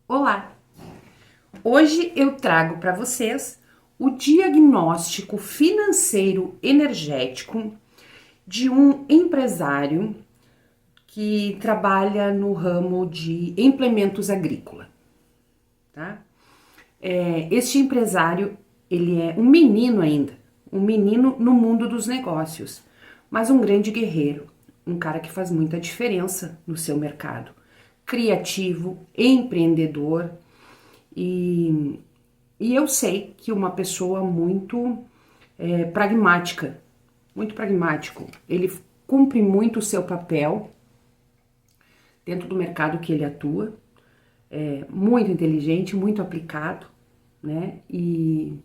Olá! Hoje eu trago para vocês o diagnóstico financeiro energético de um empresário que trabalha no ramo de implementos agrícola, tá? Este empresário, ele é um menino ainda, um menino no mundo dos negócios, mas um grande guerreiro, um cara que faz muita diferença no seu mercado, criativo, empreendedor. E eu sei que uma pessoa muito pragmática, muito pragmático, ele cumpre muito o seu papel dentro do mercado que ele atua, muito inteligente, muito aplicado, né? E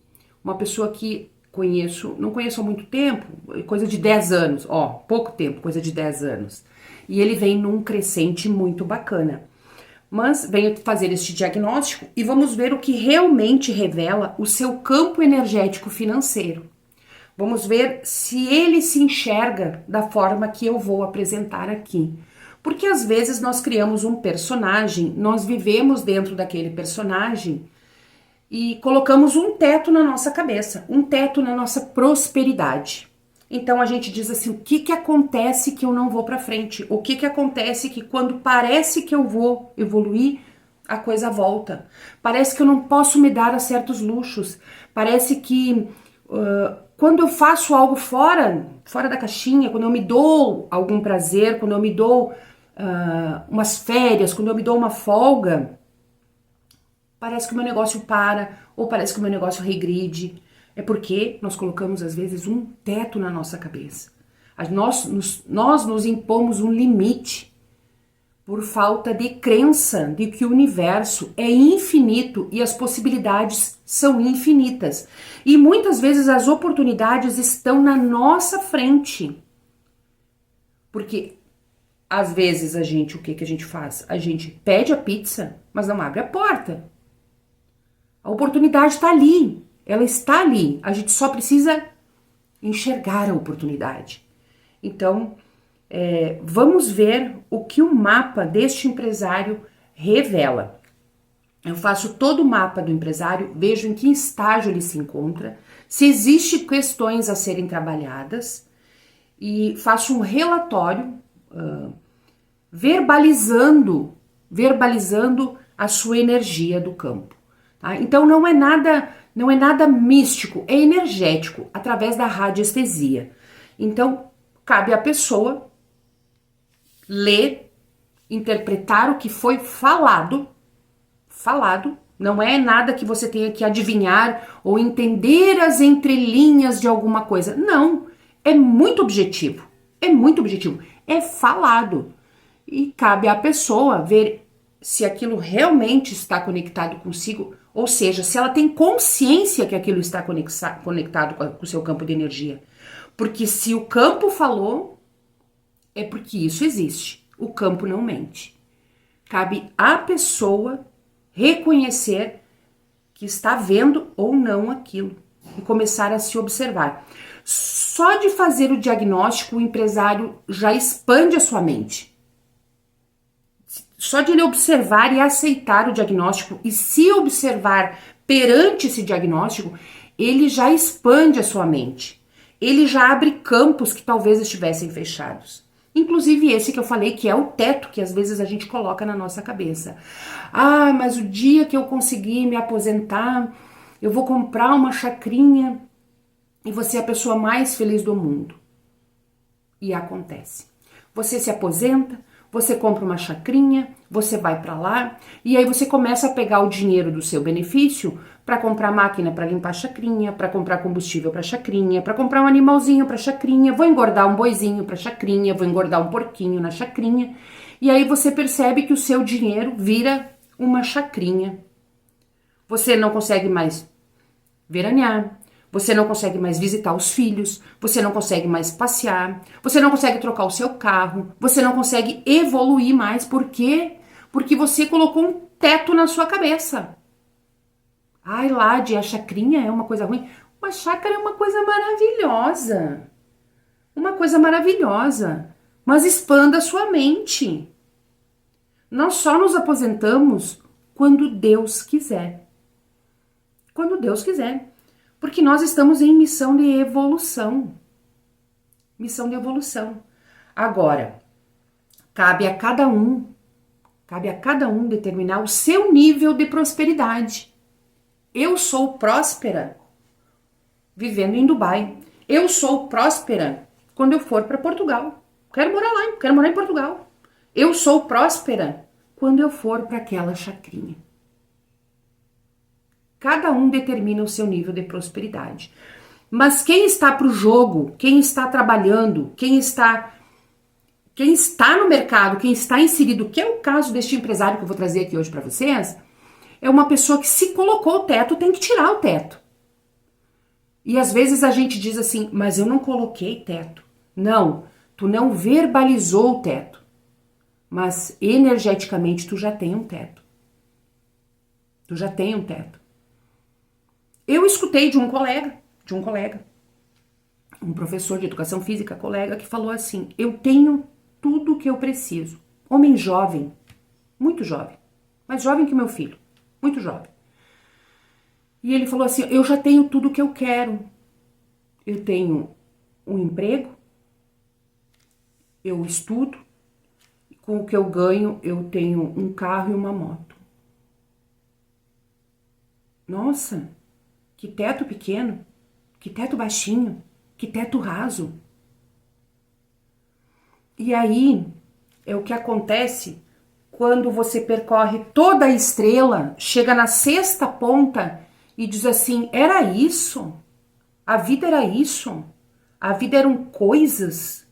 uma pessoa que não conheço há muito tempo, coisa de 10 anos, pouco tempo, coisa de 10 anos. E ele vem num crescente muito bacana. Mas venho fazer este diagnóstico e vamos ver o que realmente revela o seu campo energético financeiro. Vamos ver se ele se enxerga da forma que eu vou apresentar aqui. Porque às vezes nós criamos um personagem, nós vivemos dentro daquele personagem e colocamos um teto na nossa cabeça, um teto na nossa prosperidade. Então a gente diz assim, o que acontece que eu não vou para frente? O que acontece que quando parece que eu vou evoluir, a coisa volta? Parece que eu não posso me dar a certos luxos. Parece que quando eu faço algo fora da caixinha, quando eu me dou algum prazer, quando eu me dou umas férias, quando eu me dou uma folga, parece que o meu negócio para, ou parece que o meu negócio regride. É porque nós colocamos, às vezes, um teto na nossa cabeça. Nós nos impomos um limite por falta de crença de que o universo é infinito e as possibilidades são infinitas. E muitas vezes as oportunidades estão na nossa frente. Porque, às vezes, o que a gente faz? A gente pede a pizza, mas não abre a porta. A oportunidade está ali. Ela está ali, a gente só precisa enxergar a oportunidade. Então, vamos ver o que o mapa deste empresário revela. Eu faço todo o mapa do empresário, vejo em que estágio ele se encontra, se existem questões a serem trabalhadas e faço um relatório verbalizando a sua energia do campo. Tá? Então não é nada místico, é energético, através da radiestesia. Então, cabe à pessoa ler, interpretar o que foi falado, não é nada que você tenha que adivinhar ou entender as entrelinhas de alguma coisa. Não, é muito objetivo, é falado. E cabe à pessoa ver se aquilo realmente está conectado consigo, ou seja, se ela tem consciência que aquilo está conectado com o seu campo de energia. Porque se o campo falou, é porque isso existe. O campo não mente. Cabe à pessoa reconhecer que está vendo ou não aquilo e começar a se observar. Só de fazer o diagnóstico, o empresário já expande a sua mente. Só de ele observar e aceitar o diagnóstico e se observar perante esse diagnóstico, ele já expande a sua mente. Ele já abre campos que talvez estivessem fechados. Inclusive esse que eu falei, que é o teto que às vezes a gente coloca na nossa cabeça. Ah, mas o dia que eu conseguir me aposentar, eu vou comprar uma chacrinha e vou ser a pessoa mais feliz do mundo. E acontece. Você se aposenta, você compra uma chacrinha, você vai para lá e aí você começa a pegar o dinheiro do seu benefício para comprar máquina para limpar a chacrinha, para comprar combustível para chacrinha, para comprar um animalzinho para chacrinha, vou engordar um boizinho para chacrinha, vou engordar um porquinho na chacrinha. E aí você percebe que o seu dinheiro vira uma chacrinha. Você não consegue mais veranear, você não consegue mais visitar os filhos, você não consegue mais passear, você não consegue trocar o seu carro, você não consegue evoluir mais. Por quê? Porque você colocou um teto na sua cabeça. Ai, Lade, a chacrinha é uma coisa ruim. Uma chácara é uma coisa maravilhosa. Uma coisa maravilhosa. Mas expanda a sua mente. Nós só nos aposentamos quando Deus quiser. Quando Deus quiser. Porque nós estamos em missão de evolução. Missão de evolução. Agora, cabe a cada um determinar o seu nível de prosperidade. Eu sou próspera vivendo em Dubai. Eu sou próspera quando eu for para Portugal. Quero morar lá, quero morar em Portugal. Eu sou próspera quando eu for para aquela chacrinha. Cada um determina o seu nível de prosperidade. Mas quem está para o jogo, quem está trabalhando, quem está no mercado, quem está inserido, que é o caso deste empresário que eu vou trazer aqui hoje para vocês, é uma pessoa que se colocou o teto, tem que tirar o teto. E às vezes a gente diz assim, mas eu não coloquei teto. Não, tu não verbalizou o teto. Mas energeticamente tu já tem um teto. Tu já tem um teto. Eu escutei de um colega, um professor de educação física, colega, que falou assim, eu tenho tudo o que eu preciso. Homem jovem, muito jovem, mais jovem que meu filho, muito jovem. E ele falou assim, eu já tenho tudo o que eu quero. Eu tenho um emprego, eu estudo, com o que eu ganho, eu tenho um carro e uma moto. Nossa, que teto pequeno, que teto baixinho, que teto raso. E aí é o que acontece quando você percorre toda a estrela, chega na sexta ponta e diz assim, era isso? A vida era isso? A vida eram coisas?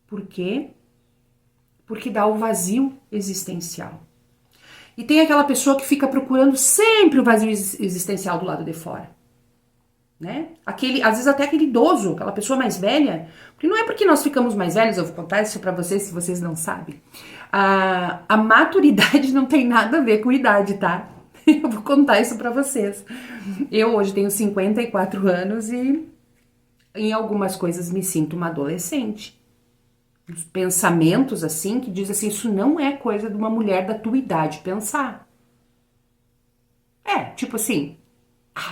Por quê? Porque dá o vazio existencial. E tem aquela pessoa que fica procurando sempre o vazio existencial do lado de fora. Né? Às vezes até aquele idoso, aquela pessoa mais velha, porque não é porque nós ficamos mais velhos, eu vou contar isso pra vocês se vocês não sabem. A maturidade não tem nada a ver com idade, tá? Eu vou contar isso pra vocês. Eu hoje tenho 54 anos e em algumas coisas me sinto uma adolescente. Os pensamentos assim, que diz assim, isso não é coisa de uma mulher da tua idade pensar. Tipo assim,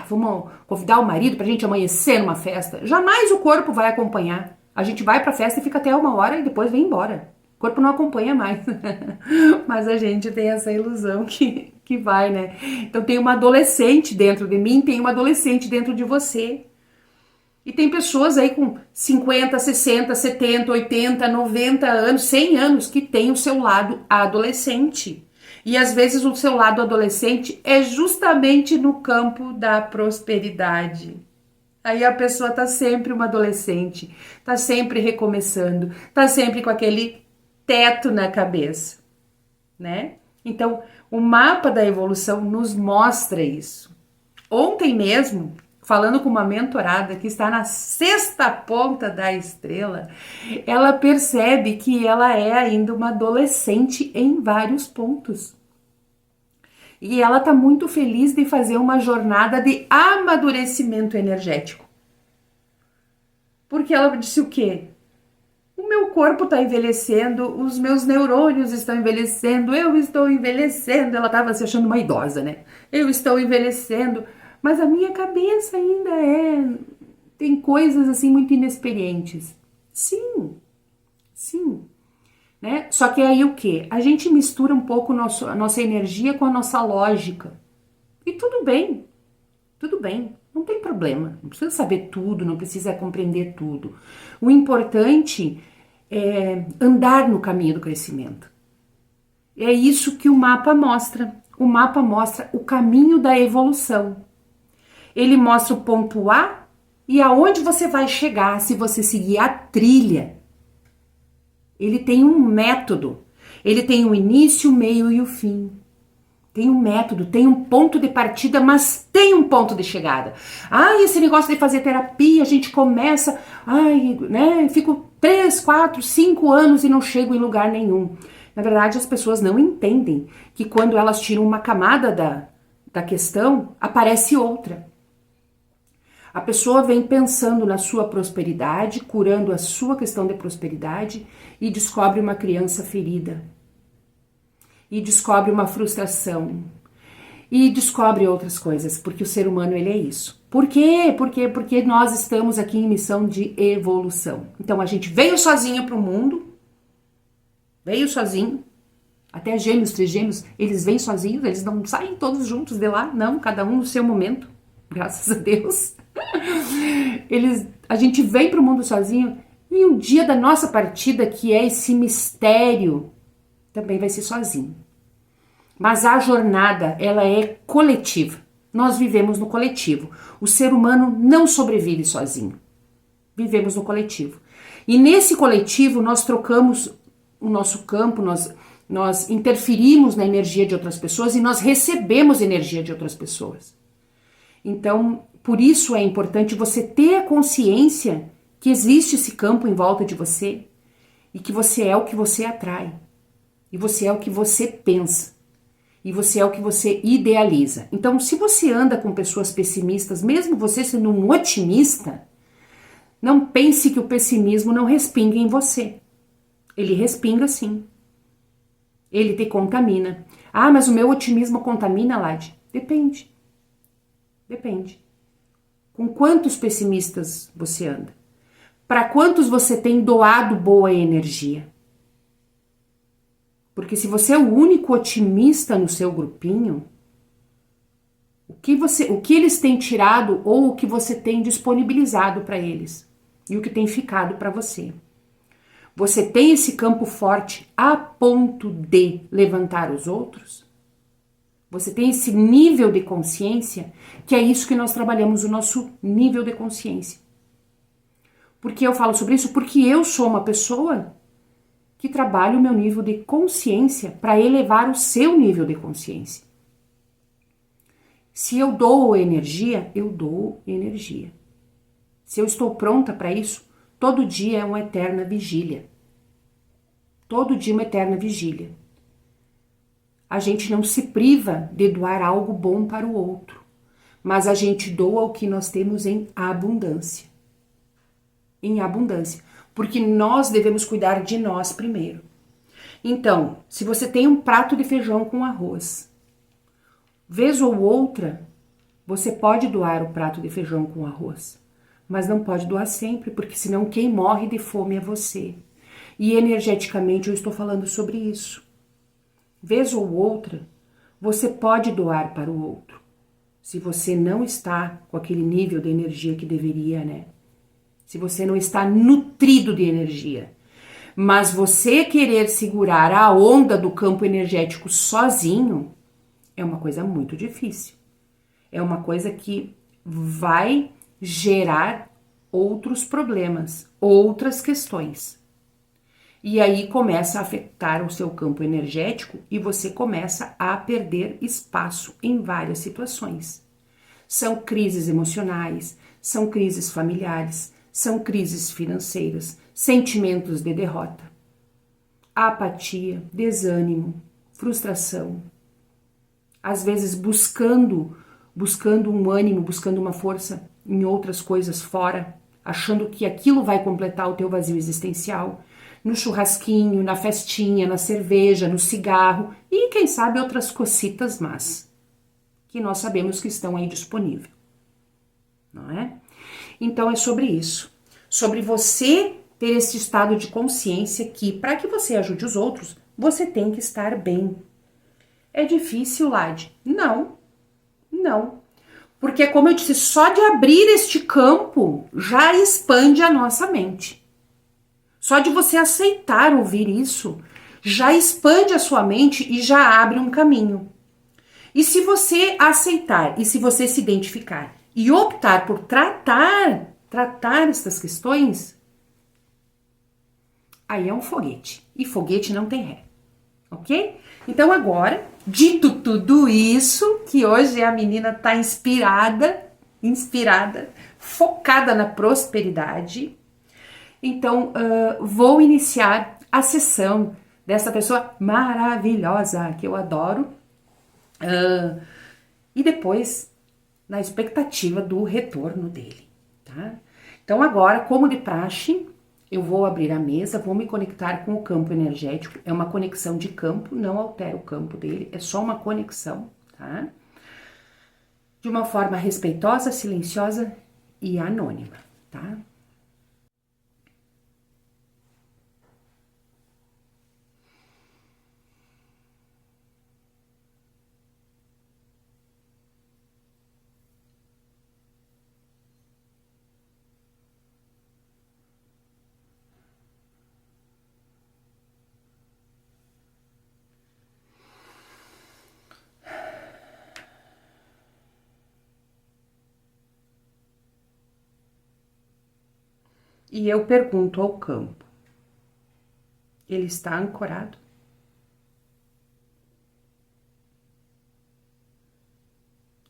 vamos convidar o marido pra gente amanhecer numa festa. Jamais o corpo vai acompanhar. A gente vai pra festa e fica até 1 hora e depois vem embora. O corpo não acompanha mais. Mas a gente tem essa ilusão que vai, né? Então tem uma adolescente dentro de mim, tem uma adolescente dentro de você. E tem pessoas aí com 50, 60, 70, 80, 90 anos, 100 anos, que tem o seu lado adolescente. E às vezes o seu lado adolescente é justamente no campo da prosperidade. Aí a pessoa tá sempre uma adolescente, tá sempre recomeçando, tá sempre com aquele teto na cabeça, né? Então, o mapa da evolução nos mostra isso. Ontem mesmo, falando com uma mentorada que está na sexta ponta da estrela, ela percebe que ela é ainda uma adolescente em vários pontos. E ela está muito feliz de fazer uma jornada de amadurecimento energético. Porque ela disse o quê? O meu corpo está envelhecendo, os meus neurônios estão envelhecendo, eu estou envelhecendo. Ela estava se achando uma idosa, né? Eu estou envelhecendo, mas a minha cabeça ainda tem coisas assim muito inexperientes. Sim, sim. Né? Só que aí o que? A gente mistura um pouco a nossa energia com a nossa lógica. E tudo bem, não tem problema. Não precisa saber tudo, não precisa compreender tudo. O importante é andar no caminho do crescimento. É isso que o mapa mostra. O mapa mostra o caminho da evolução. Ele mostra o ponto A e aonde você vai chegar se você seguir a trilha. Ele tem um método, ele tem o início, o meio e o fim. Tem um método, tem um ponto de partida, mas tem um ponto de chegada. Esse negócio de fazer terapia, a gente começa, né, fico 3, 4, 5 anos e não chego em lugar nenhum. Na verdade, as pessoas não entendem que quando elas tiram uma camada da questão, aparece outra. A pessoa vem pensando na sua prosperidade, curando a sua questão de prosperidade e descobre uma criança ferida. e descobre uma frustração e descobre outras coisas, porque o ser humano ele é isso. Por quê? Porque nós estamos aqui em missão de evolução. Então a gente veio sozinho para o mundo, veio sozinho, até gêmeos, trigêmeos, eles vêm sozinhos, eles não saem todos juntos de lá, não, cada um no seu momento, graças a Deus. A gente vem para o mundo sozinho e o dia da nossa partida, que é esse mistério, também vai ser sozinho. Mas a jornada, ela é coletiva. Nós vivemos no coletivo. O ser humano não sobrevive sozinho. Vivemos no coletivo. E nesse coletivo nós trocamos o nosso campo, nós interferimos na energia de outras pessoas e nós recebemos energia de outras pessoas. Então, por isso é importante você ter a consciência que existe esse campo em volta de você e que você é o que você atrai. E você é o que você pensa. E você é o que você idealiza. Então, se você anda com pessoas pessimistas, mesmo você sendo um otimista, não pense que o pessimismo não respinga em você. Ele respinga sim. Ele te contamina. Ah, mas o meu otimismo contamina, Lade? Depende. Depende. Com quantos pessimistas você anda? Para quantos você tem doado boa energia? Porque se você é o único otimista no seu grupinho, o que eles têm tirado ou o que você tem disponibilizado para eles e o que tem ficado para você? Você tem esse campo forte a ponto de levantar os outros? Você tem esse nível de consciência, que é isso que nós trabalhamos, o nosso nível de consciência. Por que eu falo sobre isso? Porque eu sou uma pessoa que trabalha o meu nível de consciência para elevar o seu nível de consciência. Se eu dou energia, eu dou energia. Se eu estou pronta para isso, todo dia é uma eterna vigília. Todo dia uma eterna vigília. A gente não se priva de doar algo bom para o outro, mas a gente doa o que nós temos em abundância. Em abundância. Porque nós devemos cuidar de nós primeiro. Então, se você tem um prato de feijão com arroz, vez ou outra, você pode doar o prato de feijão com arroz, mas não pode doar sempre, porque senão quem morre de fome é você. E energeticamente eu estou falando sobre isso. Vez ou outra, você pode doar para o outro, se você não está com aquele nível de energia que deveria, né? Se você não está nutrido de energia. Mas você querer segurar a onda do campo energético sozinho é uma coisa muito difícil. É uma coisa que vai gerar outros problemas, outras questões. E aí começa a afetar o seu campo energético e você começa a perder espaço em várias situações. São crises emocionais, são crises familiares, são crises financeiras, sentimentos de derrota, apatia, desânimo, frustração. Às vezes buscando um ânimo, buscando uma força em outras coisas fora, achando que aquilo vai completar o teu vazio existencial, no churrasquinho, na festinha, na cerveja, no cigarro e quem sabe outras cocitas más, que nós sabemos que estão aí disponíveis, não é? Então é sobre isso, sobre você ter esse estado de consciência que, para que você ajude os outros, você tem que estar bem. É difícil, Lade? Não. Porque, como eu disse, só de abrir este campo já expande a nossa mente. Só de você aceitar ouvir isso, já expande a sua mente e já abre um caminho. E se você aceitar, e se você se identificar e optar por tratar essas questões, aí é um foguete. E foguete não tem ré. Ok? Então agora, dito tudo isso, que hoje a menina tá inspirada, focada na prosperidade, então vou iniciar a sessão dessa pessoa maravilhosa, que eu adoro, e depois na expectativa do retorno dele, tá? Então agora, como de praxe, Eu vou abrir a mesa, vou me conectar com o campo energético. É uma conexão de campo, não altera o campo dele, é só uma conexão, tá? De uma forma respeitosa, silenciosa e anônima, tá? E eu pergunto ao campo: ele está ancorado?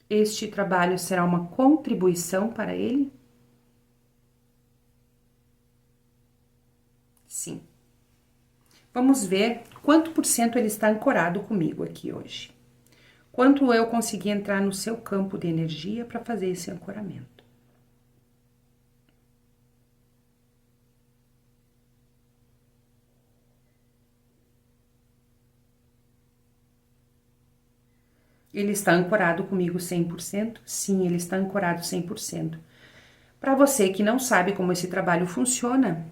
Este trabalho será uma contribuição para ele? Sim. Vamos ver quanto por cento ele está ancorado comigo aqui hoje. Quanto eu consegui entrar no seu campo de energia para fazer esse ancoramento. Ele está ancorado comigo 100%? Sim, ele está ancorado 100%. Para você que não sabe como esse trabalho funciona,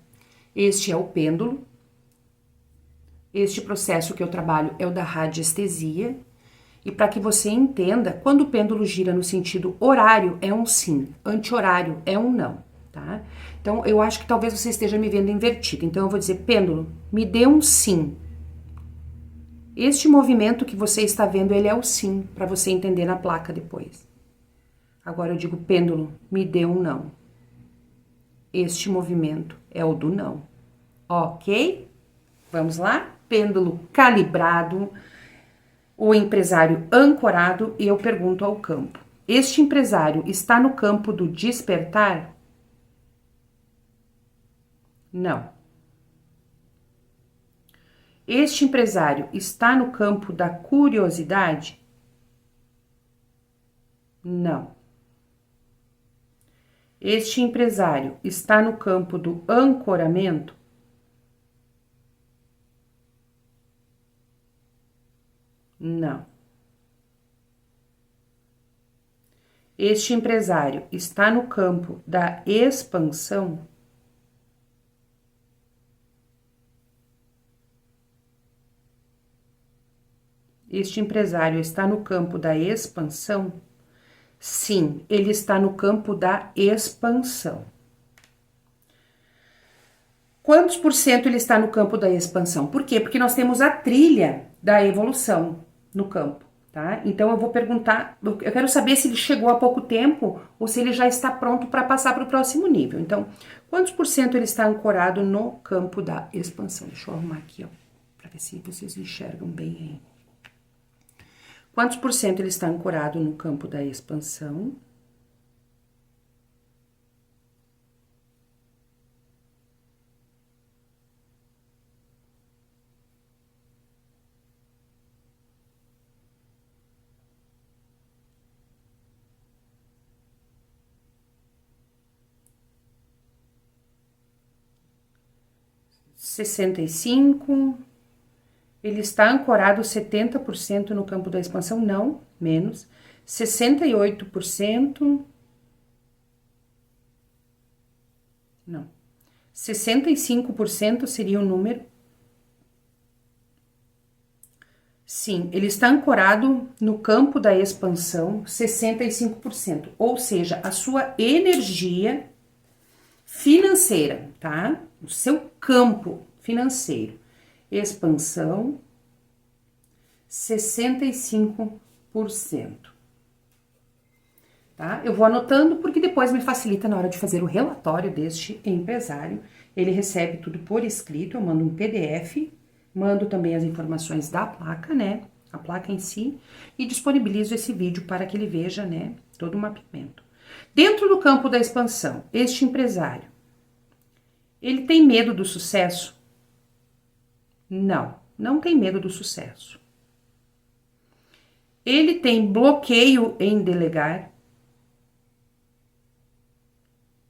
este é o pêndulo. Este processo que eu trabalho é o da radiestesia. E para que você entenda, quando o pêndulo gira no sentido horário, é um sim, anti-horário é um não, tá? Então, eu acho que talvez você esteja me vendo invertido. Então, eu vou dizer, pêndulo, me dê um sim. Este movimento que você está vendo, ele é o sim, para você entender na placa depois. Agora eu digo, pêndulo, me dê um não. Este movimento é o do não. Ok? Vamos lá? Pêndulo calibrado, o empresário ancorado, e eu pergunto ao campo: este empresário está no campo do despertar? Não. Este empresário está no campo da curiosidade? Não. Este empresário está no campo do ancoramento? Não. Este empresário está no campo da expansão? Este empresário está no campo da expansão? Sim, ele está no campo da expansão. Quantos por cento ele está no campo da expansão? Por quê? Porque nós temos a trilha da evolução no campo, tá? Então eu vou perguntar, eu quero saber se ele chegou há pouco tempo ou se ele já está pronto para passar para o próximo nível. Então, quantos por cento ele está ancorado no campo da expansão? Deixa eu arrumar aqui, ó, para ver se vocês enxergam bem aí. Quantos por cento ele está ancorado no campo da expansão? Sessenta e cinco. Ele está ancorado 70% no campo da expansão? Não, menos. 68%. Não. 65% seria o número. Sim, ele está ancorado no campo da expansão 65%, ou seja, a sua energia financeira, tá? O seu campo financeiro. Expansão 65%. Tá? Eu vou anotando porque depois me facilita na hora de fazer o relatório deste empresário. Ele recebe tudo por escrito, eu mando um PDF, mando também as informações da placa, né? A placa em si, e disponibilizo esse vídeo para que ele veja, né? Todo o mapeamento. Dentro do campo da expansão, este empresário, ele tem medo do sucesso? Não, não tem medo do sucesso. Ele tem bloqueio em delegar?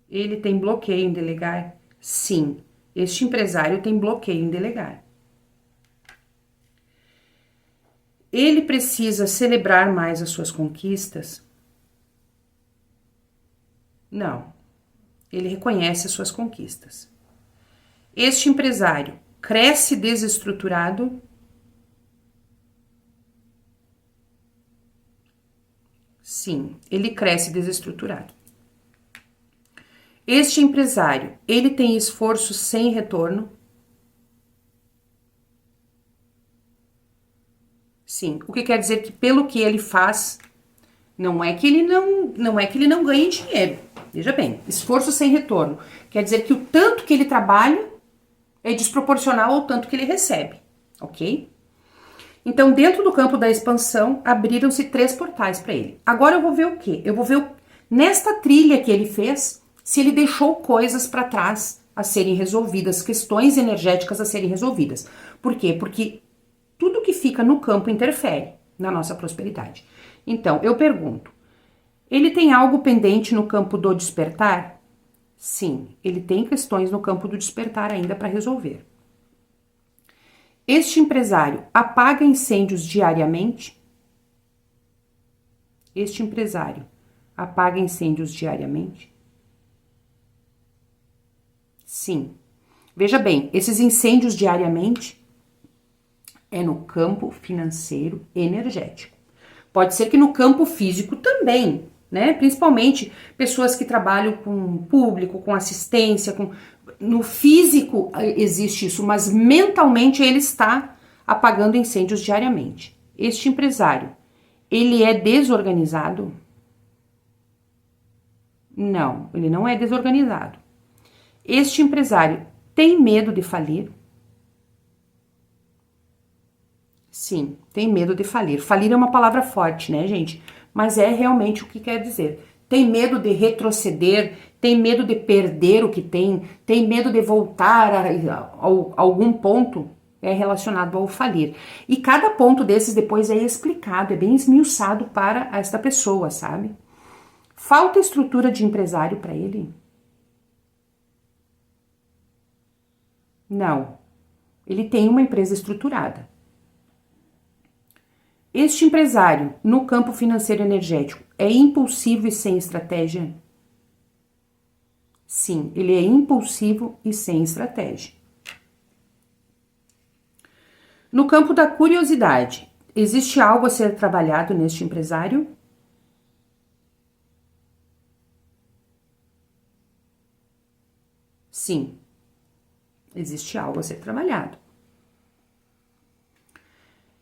Ele tem bloqueio em delegar? Sim, Este empresário tem bloqueio em delegar. Ele precisa celebrar mais as suas conquistas? Não. Ele reconhece as suas conquistas. Este empresário cresce desestruturado? Sim, ele cresce desestruturado. Este empresário, ele tem esforço sem retorno? Sim. O que quer dizer que pelo que ele faz, não é que ele não ganhe dinheiro. Veja bem, esforço sem retorno. Quer dizer que o tanto que ele trabalha é desproporcional ao tanto que ele recebe, ok? Então, dentro do campo da expansão, abriram-se 3 portais para ele. Agora eu vou ver o quê? Eu vou ver nesta trilha que ele fez, se ele deixou coisas para trás a serem resolvidas, questões energéticas a serem resolvidas. Por quê? Porque tudo que fica no campo interfere na nossa prosperidade. Então, eu pergunto, ele tem algo pendente no campo do despertar? Sim, ele tem questões no campo do despertar ainda para resolver. Este empresário apaga incêndios diariamente? Este empresário apaga incêndios diariamente? Sim. Veja bem, esses incêndios diariamente é no campo financeiro energético. Pode ser que no campo físico também, né? Principalmente pessoas que trabalham com público, com assistência, no físico existe isso, mas mentalmente ele está apagando incêndios diariamente. Este empresário, ele é desorganizado? Não, ele não é desorganizado. Este empresário tem medo de falir? Sim, tem medo de falir. Falir é uma palavra forte, né, gente? Mas é realmente o que quer dizer. Tem medo de retroceder, tem medo de perder o que tem medo de voltar a algum ponto relacionado ao falir. E cada ponto desses depois é explicado, é bem esmiuçado para esta pessoa, sabe? Falta estrutura de empresário para ele? Não. Ele tem uma empresa estruturada. Este empresário, no campo financeiro energético, é impulsivo e sem estratégia? Sim, ele é impulsivo e sem estratégia. No campo da curiosidade, existe algo a ser trabalhado neste empresário? Sim, existe algo a ser trabalhado.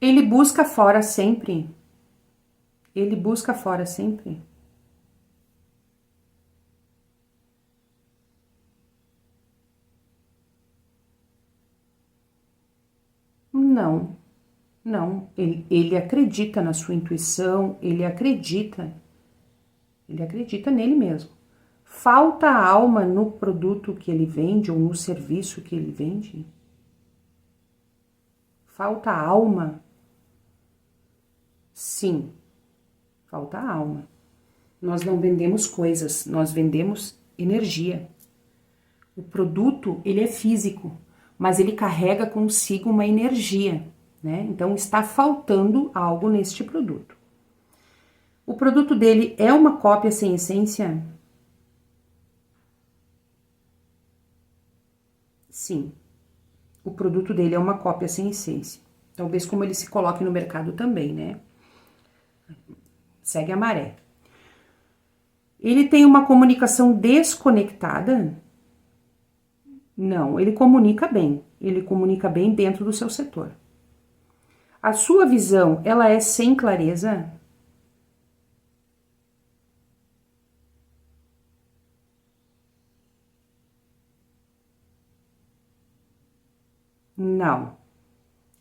Ele busca fora sempre? Ele busca fora sempre? Não, não. Ele acredita na sua intuição, ele acredita nele mesmo. Falta alma no produto que ele vende ou no serviço que ele vende? Falta alma? Sim, falta alma. Nós não vendemos coisas, nós vendemos energia. O produto, ele é físico, mas ele carrega consigo uma energia, né? Então está faltando algo neste produto. O produto dele é uma cópia sem essência? Sim. O produto dele é uma cópia sem essência. Talvez como ele se coloque no mercado também, né? Segue a maré. Ele tem uma comunicação desconectada? Não, ele comunica bem. Ele comunica bem dentro do seu setor. A sua visão, ela é sem clareza? Não.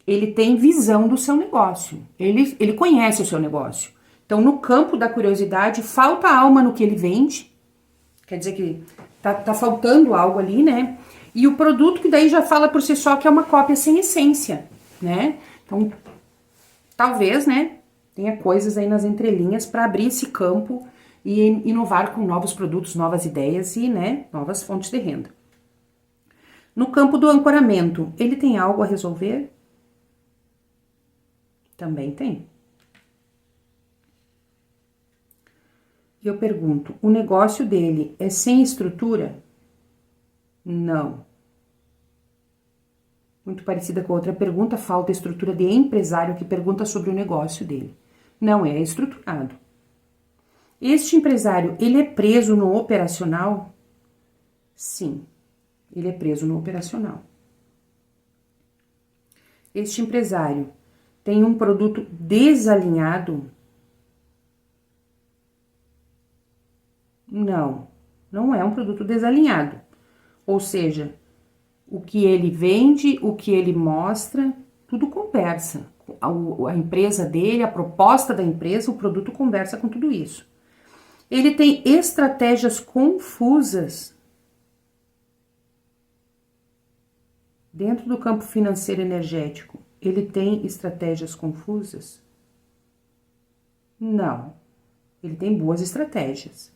Ele tem visão do seu negócio. Ele conhece o seu negócio. Então, no campo da curiosidade, falta alma no que ele vende. Quer dizer que tá faltando algo ali, né? E o produto que daí já fala por si só que é uma cópia sem essência, né? Então, talvez, né, tenha coisas aí nas entrelinhas para abrir esse campo e inovar com novos produtos, novas ideias e, né, novas fontes de renda. No campo do ancoramento, ele tem algo a resolver? Também tem. Eu pergunto, o negócio dele é sem estrutura? Não. Muito parecida com a outra pergunta, falta estrutura de empresário que pergunta sobre o negócio dele. Não é estruturado. Este empresário, ele é preso no operacional? Sim, ele é preso no operacional. Este empresário tem um produto desalinhado? Não, não é um produto desalinhado. Ou seja, o que ele vende, o que ele mostra, tudo conversa. A empresa dele, a proposta da empresa, o produto conversa com tudo isso. Ele tem estratégias confusas dentro do campo financeiro energético. Ele tem estratégias confusas? Não. Ele tem boas estratégias.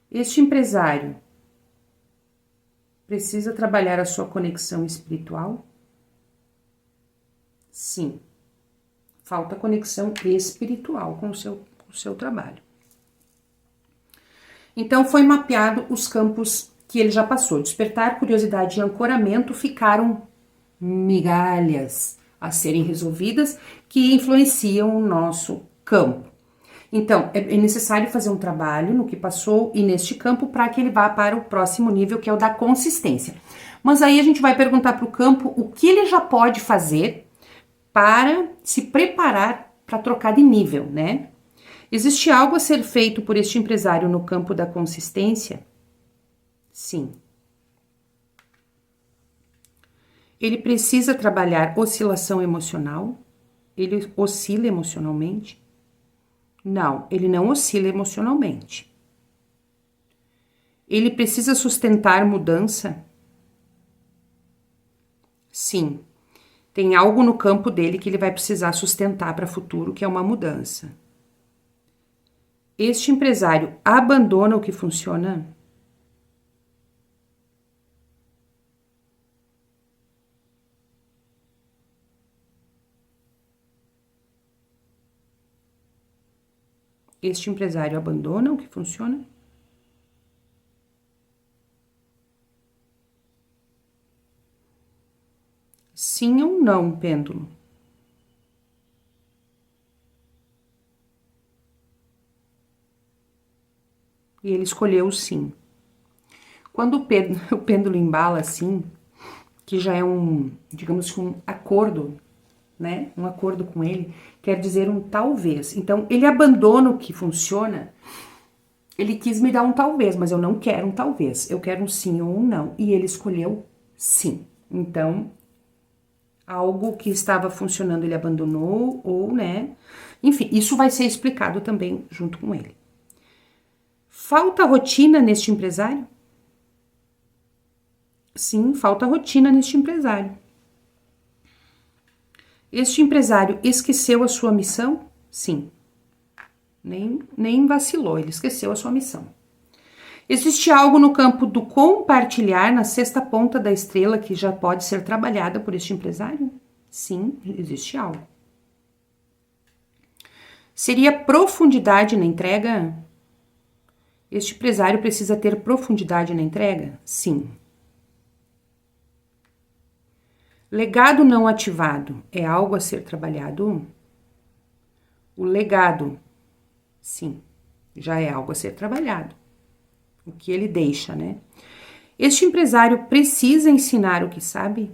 Este empresário precisa trabalhar a sua conexão espiritual? Sim. Falta conexão espiritual com o seu trabalho. Então, foi mapeado os campos que ele já passou. Despertar, curiosidade e ancoramento ficaram migalhas a serem resolvidas que influenciam o nosso campo. Então, é necessário fazer um trabalho no que passou e neste campo para que ele vá para o próximo nível, que é o da consistência. Mas aí a gente vai perguntar para o campo o que ele já pode fazer para se preparar para trocar de nível, né? Existe algo a ser feito por este empresário no campo da consistência? Sim. Ele precisa trabalhar oscilação emocional? Ele oscila emocionalmente? Não, ele não oscila emocionalmente. Ele precisa sustentar mudança? Sim. Tem algo no campo dele que ele vai precisar sustentar para o futuro, que é uma mudança. Este empresário abandona o que funciona? Este empresário abandona o que funciona? Sim ou não, pêndulo? E ele escolheu o sim. Quando o pêndulo embala assim, que já é digamos que um acordo, né? Um acordo com ele, quer dizer um talvez. Então, ele abandona o que funciona. Ele quis me dar um talvez, mas eu não quero um talvez. Eu quero um sim ou um não. E ele escolheu sim. Então, algo que estava funcionando ele abandonou ou, né? Enfim, isso vai ser explicado também junto com ele. Falta rotina neste empresário? Sim, falta rotina neste empresário. Este empresário esqueceu a sua missão? Sim. Nem vacilou, ele esqueceu a sua missão. Existe algo no campo do compartilhar, na sexta ponta da estrela, que já pode ser trabalhada por este empresário? Sim, existe algo. Seria profundidade na entrega? Este empresário precisa ter profundidade na entrega? Sim. Legado não ativado é algo a ser trabalhado? O legado, sim, já é algo a ser trabalhado. O que ele deixa, né? Este empresário precisa ensinar o que sabe?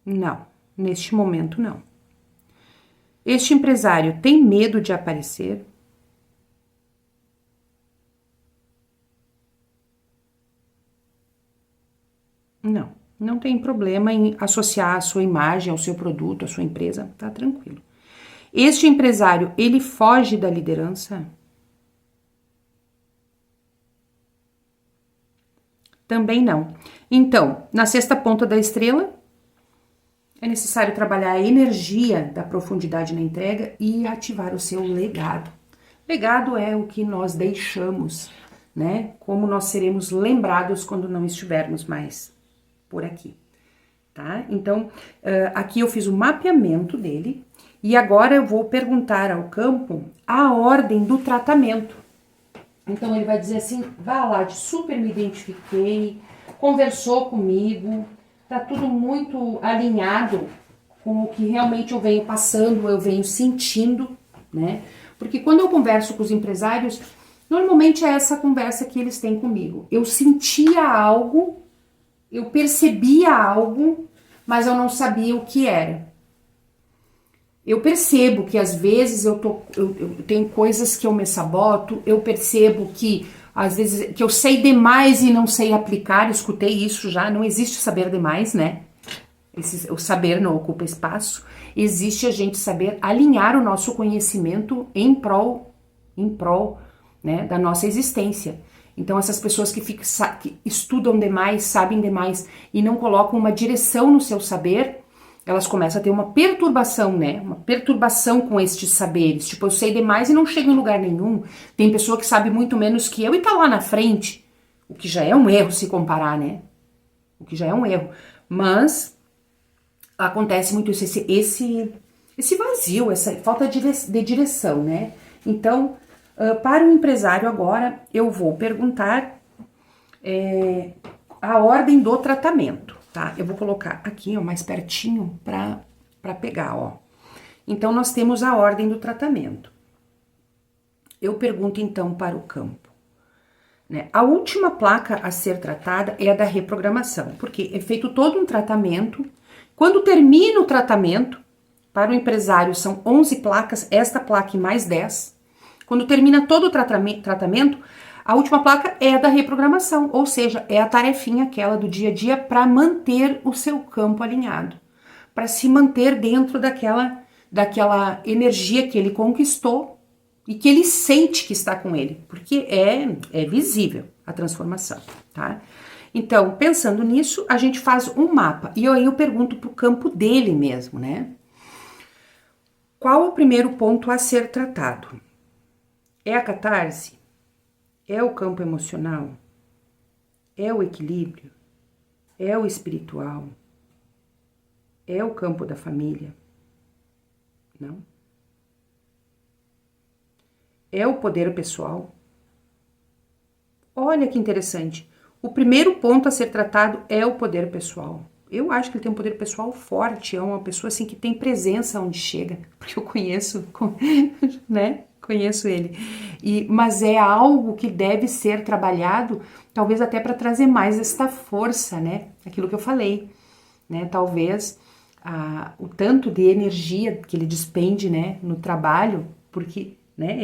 Não, neste momento não. Este empresário tem medo de aparecer? Não, não tem problema em associar a sua imagem ao seu produto, à sua empresa, tá tranquilo. Este empresário, ele foge da liderança? Também não. Então, na sexta ponta da estrela, é necessário trabalhar a energia da profundidade na entrega e ativar o seu legado. Legado é o que nós deixamos, né? Como nós seremos lembrados quando não estivermos mais por aqui, tá? Então, aqui eu fiz o mapeamento dele e agora eu vou perguntar ao campo a ordem do tratamento. Então, ele vai dizer assim, vá lá, de super me identifiquei, conversou comigo, tá tudo muito alinhado com o que realmente eu venho passando, eu venho sentindo, né? Porque quando eu converso com os empresários, normalmente é essa conversa que eles têm comigo. Eu sentia algo, eu percebia algo, mas eu não sabia o que era. Eu percebo que às vezes eu tenho coisas que eu me saboto, eu percebo que às vezes que eu sei demais e não sei aplicar, escutei isso já, não existe saber demais, né? O saber não ocupa espaço, existe a gente saber alinhar o nosso conhecimento em prol, né, da nossa existência. Então essas pessoas que estudam demais, sabem demais e não colocam uma direção no seu saber, elas começam a ter uma perturbação, né? Uma perturbação com estes saberes. Tipo, eu sei demais e não chego em lugar nenhum. Tem pessoa que sabe muito menos que eu e tá lá na frente. O que já é um erro se comparar, né? O que já é um erro. Mas acontece muito isso, esse vazio, essa falta de direção, né? Então, para o empresário agora, eu vou perguntar a ordem do tratamento, tá? Eu vou colocar aqui, ó, mais pertinho para pegar, ó. Então, nós temos a ordem do tratamento. Eu pergunto, então, para o campo, né? A última placa a ser tratada é a da reprogramação, porque é feito todo um tratamento. Quando termina o tratamento, para o empresário são 11 placas, esta placa e mais 10. Quando termina todo o tratamento, a última placa é a da reprogramação, ou seja, é a tarefinha aquela do dia a dia para manter o seu campo alinhado, para se manter dentro daquela energia que ele conquistou e que ele sente que está com ele, porque é visível a transformação, tá? Então, pensando nisso, a gente faz um mapa, e aí eu pergunto pro campo dele mesmo, né? Qual o primeiro ponto a ser tratado? É a catarse? É o campo emocional? É o equilíbrio? É o espiritual? É o campo da família? Não? É o poder pessoal? Olha que interessante. O primeiro ponto a ser tratado é o poder pessoal. Eu acho que ele tem um poder pessoal forte, é uma pessoa assim que tem presença onde chega, porque eu conheço, né? Conheço ele. Mas é algo que deve ser trabalhado, talvez até para trazer mais esta força, né? Aquilo que eu falei, né? Talvez o tanto de energia que ele despende, né, no trabalho, porque, né,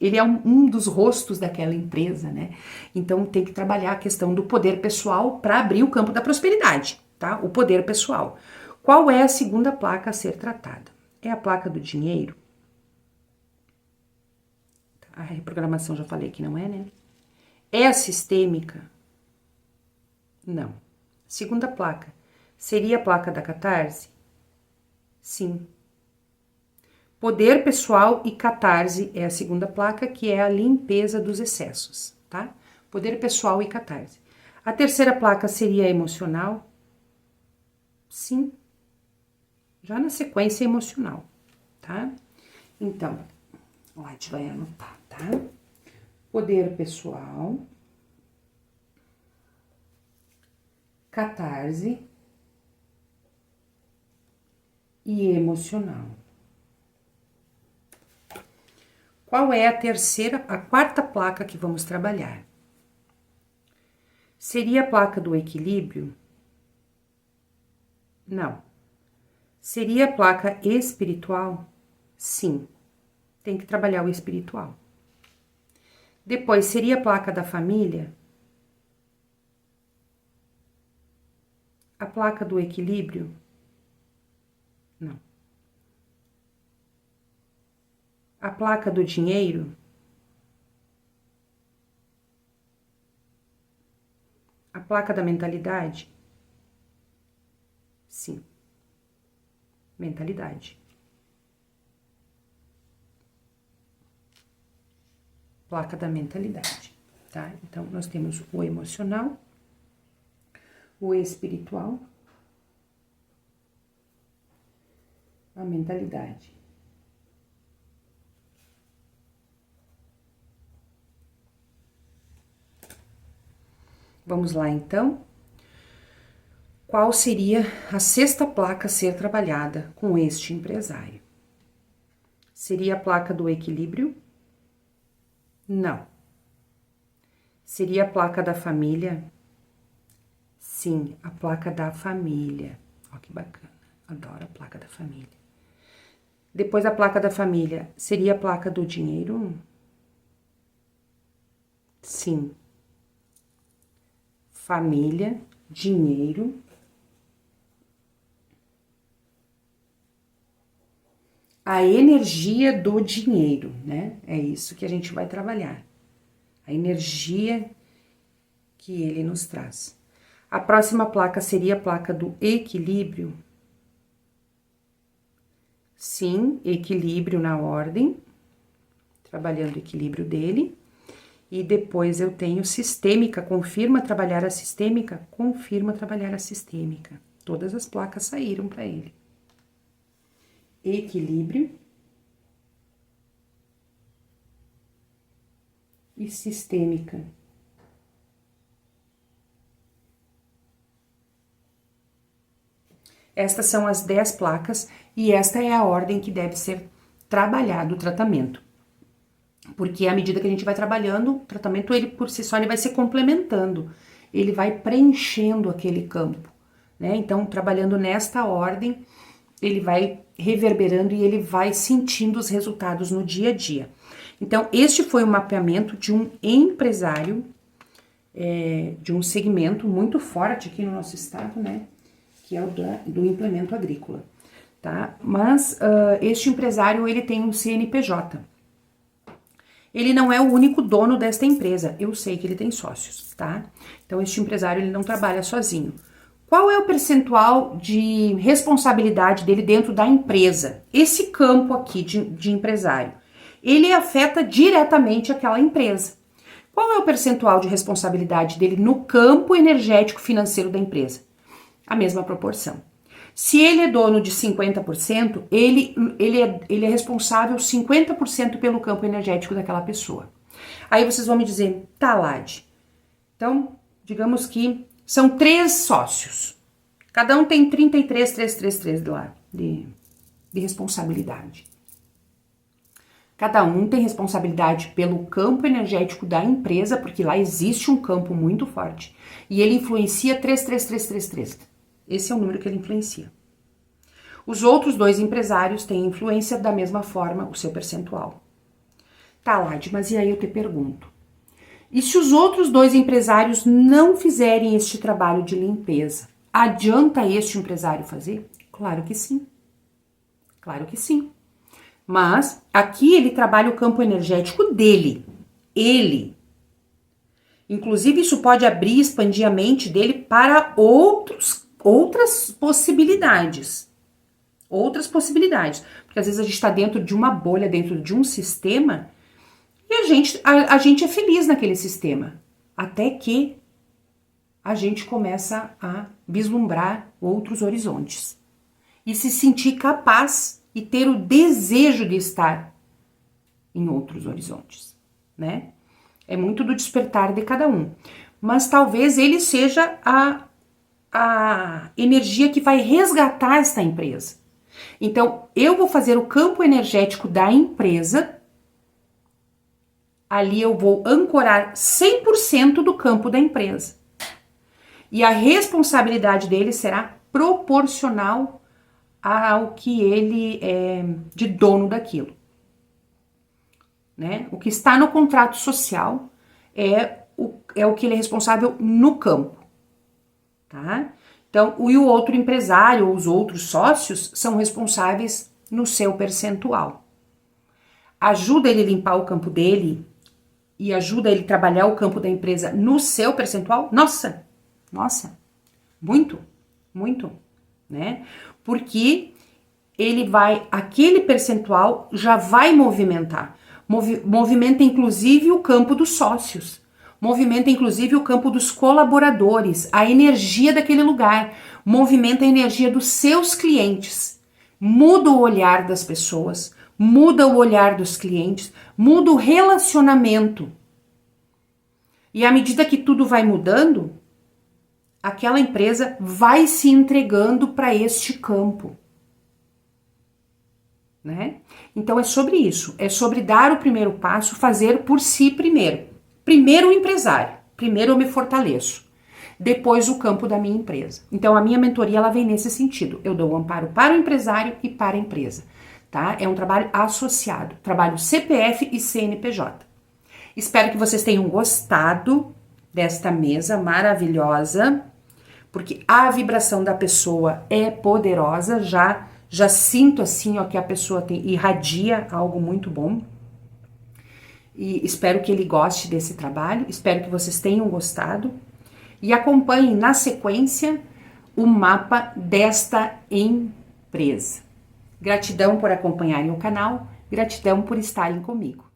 ele é um dos rostos daquela empresa, né? Então tem que trabalhar a questão do poder pessoal para abrir o campo da prosperidade, tá? O poder pessoal. Qual é a segunda placa a ser tratada? É a placa do dinheiro? A reprogramação já falei que não é, né? É a sistêmica? Não. Segunda placa. Seria a placa da catarse? Sim. Poder pessoal e catarse é a segunda placa, que é a limpeza dos excessos, tá? Poder pessoal e catarse. A terceira placa seria a emocional? Sim. Já na sequência emocional, tá? Então, ó, a gente vai anotar, tá? Poder pessoal, catarse e emocional. Qual é a quarta placa que vamos trabalhar? Seria a placa do equilíbrio? Não. Seria a placa espiritual? Sim. Tem que trabalhar o espiritual. Depois, seria a placa da família? A placa do equilíbrio? Não. A placa do dinheiro? A placa da mentalidade? Sim. mentalidade. Placa da mentalidade, tá? Então, nós temos o emocional, o espiritual, a mentalidade. Vamos lá, então. Qual seria a sexta placa a ser trabalhada com este empresário? Seria a placa do equilíbrio? Não. Seria a placa da família? Sim, a placa da família. Ó, que bacana. Adoro a placa da família. Depois da placa da família, seria a placa do dinheiro? Sim. Família, dinheiro. A energia do dinheiro, né? É isso que a gente vai trabalhar. A energia que ele nos traz. A próxima placa seria a placa do equilíbrio. Sim, equilíbrio na ordem, trabalhando o equilíbrio dele. E depois eu tenho sistêmica, confirma trabalhar a sistêmica, confirma trabalhar a sistêmica. Todas as placas saíram para ele. Equilíbrio e sistêmica. Estas são as 10 placas e esta é a ordem que deve ser trabalhado o tratamento. Porque à medida que a gente vai trabalhando, o tratamento, ele por si só, ele vai se complementando. Ele vai preenchendo aquele campo, né? Então, trabalhando nesta ordem, ele vai reverberando e ele vai sentindo os resultados no dia a dia. Então, este foi o mapeamento de um empresário, de um segmento muito forte aqui no nosso estado, né? Que é o do implemento agrícola, tá? Mas este empresário, ele tem um CNPJ. Ele não é o único dono desta empresa, eu sei que ele tem sócios, tá? Então, este empresário, ele não trabalha sozinho. Qual é o percentual de responsabilidade dele dentro da empresa? Esse campo aqui de empresário, ele afeta diretamente aquela empresa. Qual é o percentual de responsabilidade dele no campo energético financeiro da empresa? A mesma proporção. Se ele é dono de 50%, ele é responsável 50% pelo campo energético daquela pessoa. Aí vocês vão me dizer, tá, Lade. Então, digamos que são 3 sócios. Cada um tem 33 lá de responsabilidade. Cada um tem responsabilidade pelo campo energético da empresa, porque lá existe um campo muito forte. E ele influencia 3. Esse é o número que ele influencia. Os outros 2 empresários têm influência da mesma forma, o seu percentual. Tá, Lade, mas e aí eu te pergunto. E se os outros 2 empresários não fizerem este trabalho de limpeza, adianta este empresário fazer? Claro que sim. Claro que sim. Mas aqui ele trabalha o campo energético dele. Ele. Inclusive, isso pode abrir e expandir a mente dele para outras possibilidades. Outras possibilidades. Porque às vezes a gente está dentro de uma bolha, dentro de um sistema, e a gente é feliz naquele sistema. Até que a gente começa a vislumbrar outros horizontes. E se sentir capaz e ter o desejo de estar em outros horizontes, né? É muito do despertar de cada um. Mas talvez ele seja a energia que vai resgatar esta empresa. Então, eu vou fazer o campo energético da empresa, ali eu vou ancorar 100% do campo da empresa. E a responsabilidade dele será proporcional ao que ele é de dono daquilo. Né? O que está no contrato social é o que ele é responsável no campo. Tá? Então, o outro empresário ou os outros sócios são responsáveis no seu percentual. Ajuda ele a limpar o campo dele e ajuda ele a trabalhar o campo da empresa no seu percentual? Nossa, muito, né? Porque aquele percentual já vai movimentar. Movimenta inclusive o campo dos sócios, movimenta inclusive o campo dos colaboradores, a energia daquele lugar, movimenta a energia dos seus clientes, muda o olhar das pessoas, muda o olhar dos clientes, muda o relacionamento. E à medida que tudo vai mudando, aquela empresa vai se entregando para este campo. Né? Então é sobre isso, é sobre dar o primeiro passo, fazer por si primeiro. Primeiro o empresário, primeiro eu me fortaleço, depois o campo da minha empresa. Então a minha mentoria ela vem nesse sentido, eu dou um amparo para o empresário e para a empresa, tá? É um trabalho associado, trabalho CPF e CNPJ. Espero que vocês tenham gostado desta mesa maravilhosa, porque a vibração da pessoa é poderosa, já sinto assim, ó, que a pessoa irradia algo muito bom. E espero que ele goste desse trabalho, espero que vocês tenham gostado. E acompanhem na sequência o mapa desta empresa. Gratidão por acompanharem o canal, gratidão por estarem comigo.